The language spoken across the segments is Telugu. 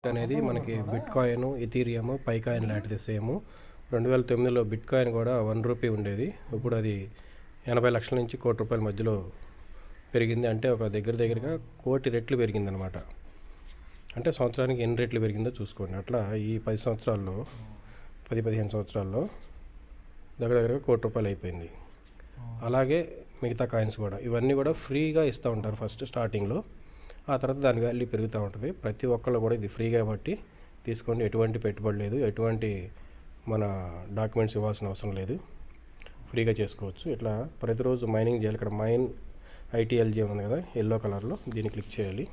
అనేది మనకి బిట్ కాయిన్, ఇథీరియం, పైకాయిన్ లాంటిది సేమ్. 2009లో బిట్ కాయిన్ కూడా ₹1 ఉండేది. ఇప్పుడు అది 80 లక్షల నుంచి ₹1,00,00,000 మధ్యలో పెరిగింది. అంటే ఒక దగ్గరగా 1,00,00,000 రెట్లు పెరిగిందనమాట. అంటే సంవత్సరానికి ఎన్ని రెట్లు పెరిగిందో చూసుకోండి. అట్లా ఈ 10 సంవత్సరాల్లో 10-15 సంవత్సరాల్లో దగ్గరగా ₹1,00,00,000 అయిపోయింది. అలాగే మిగతా కాయిన్స్ కూడా ఇవన్నీ కూడా ఫ్రీగా ఇస్తూ ఉంటారు ఫస్ట్ స్టార్టింగ్లో. ఆ తర్వాత దాని వాల్యూ పెరుగుతూ ఉంటుంది. ప్రతి ఒక్కళ్ళు కూడా ఇది ఫ్రీ కాబట్టి తీసుకోండి. ఎటువంటి పెట్టుబడి లేదు, ఎటువంటి మన డాక్యుమెంట్స్ ఇవ్వాల్సిన అవసరం లేదు, ఫ్రీగా చేసుకోవచ్చు. ఇట్లా ప్రతిరోజు మైనింగ్ చేయాలి. ఇక్కడ మైన్ ITLG ఉంది కదా ఎల్లో కలర్లో, దీన్ని క్లిక్ చేయాలి.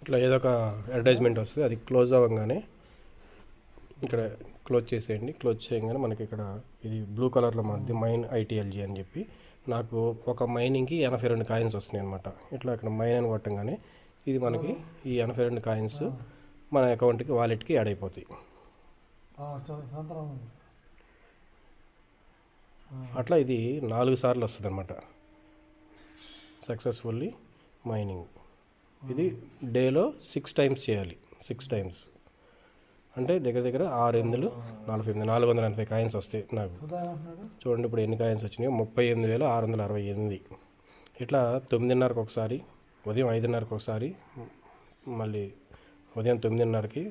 ఇట్లా ఏదో ఒక అడ్వర్టైజ్మెంట్ వస్తుంది, అది క్లోజ్ అవ్వగానే ఇక్కడ క్లోజ్ చేసేయండి. క్లోజ్ చేయగానే మనకి ఇక్కడ ఇది బ్లూ కలర్లో మధ్య మైన్ ITLG అని చెప్పి నాకు ఒక మైనింగ్కి 82 కాయిన్స్ వస్తున్నాయి అనమాట. ఇట్లా ఇక్కడ మైన్ అని కొట్టంగానే ఇది మనకి ఈ 82 కాయిన్స్ మన అకౌంట్కి, వాలెట్కి యాడ్ అయిపోతాయి. అట్లా ఇది 4 సార్లు వస్తుంది అనమాట సక్సెస్ఫుల్లీ మైనింగ్. ఇది డేలో 6 టైమ్స్ చేయాలి. 6 టైమ్స్ అంటే దగ్గర 480 కాయిన్స్ వస్తాయి నాకు. చూడండి ఇప్పుడు ఎన్ని కాయిన్స్ వచ్చినాయో, 38,668. ఇట్లా 9:30కి ఒకసారి, ఉదయం 5:30కి ఒకసారి, మళ్ళీ ఉదయం 9:30కి,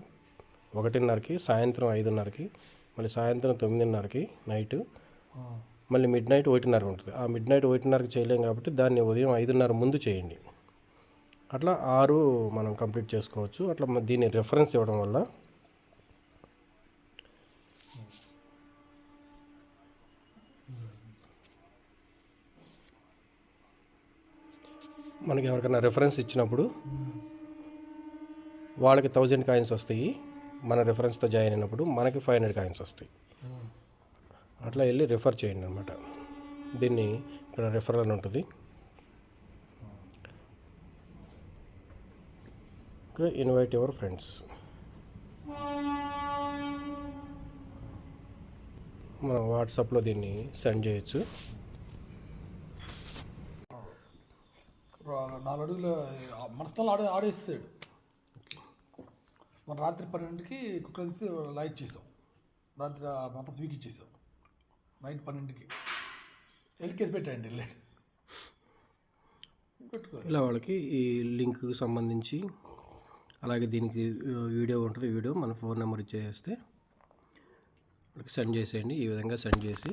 1:30కి, సాయంత్రం 5:30కి, మళ్ళీ సాయంత్రం 9:30కి నైట్, మళ్ళీ మిడ్ నైట్ 1:30కి ఉంటుంది. ఆ మిడ్ నైట్ 1:30కి చేయలేం కాబట్టి దాన్ని ఉదయం 5:30 ముందు చేయండి. అట్లా 6 మనం కంప్లీట్ చేసుకోవచ్చు. అట్లా దీన్ని రెఫరెన్స్ ఇవ్వడం వల్ల మనకి ఎవరికైనా రెఫరెన్స్ ఇచ్చినప్పుడు వాళ్ళకి 1000 కాయిన్స్ వస్తాయి. మన రెఫరెన్స్తో జాయిన్ అయినప్పుడు మనకి 500 కాయిన్స్ వస్తాయి. అట్లా వెళ్ళి రిఫర్ చేయండి అనమాట. దీన్ని ఇక్కడ రిఫరల్ అని ఉంటుంది. ఇక్కడ ఇన్వైట్ యువర్ ఫ్రెండ్స్, మనం వాట్సాప్లో దీన్ని సెండ్ చేయొచ్చు. 4 అడుగులు మన స్థలం ఆడేస్తాడు. మన రాత్రి 12కి కుక్కలు తీసి లైట్ చేసాం. రాత్రి మొత్తం పీకిచ్చేసాం. నైట్ 12కి కేసు పెట్టండి. ఇలా వాళ్ళకి ఈ లింక్కి సంబంధించి, అలాగే దీనికి వీడియో ఉంటుంది. వీడియో మన ఫోన్ నెంబర్ ఇచ్చేస్తే వాళ్ళకి సెండ్ చేసేయండి. ఈ విధంగా సెండ్ చేసి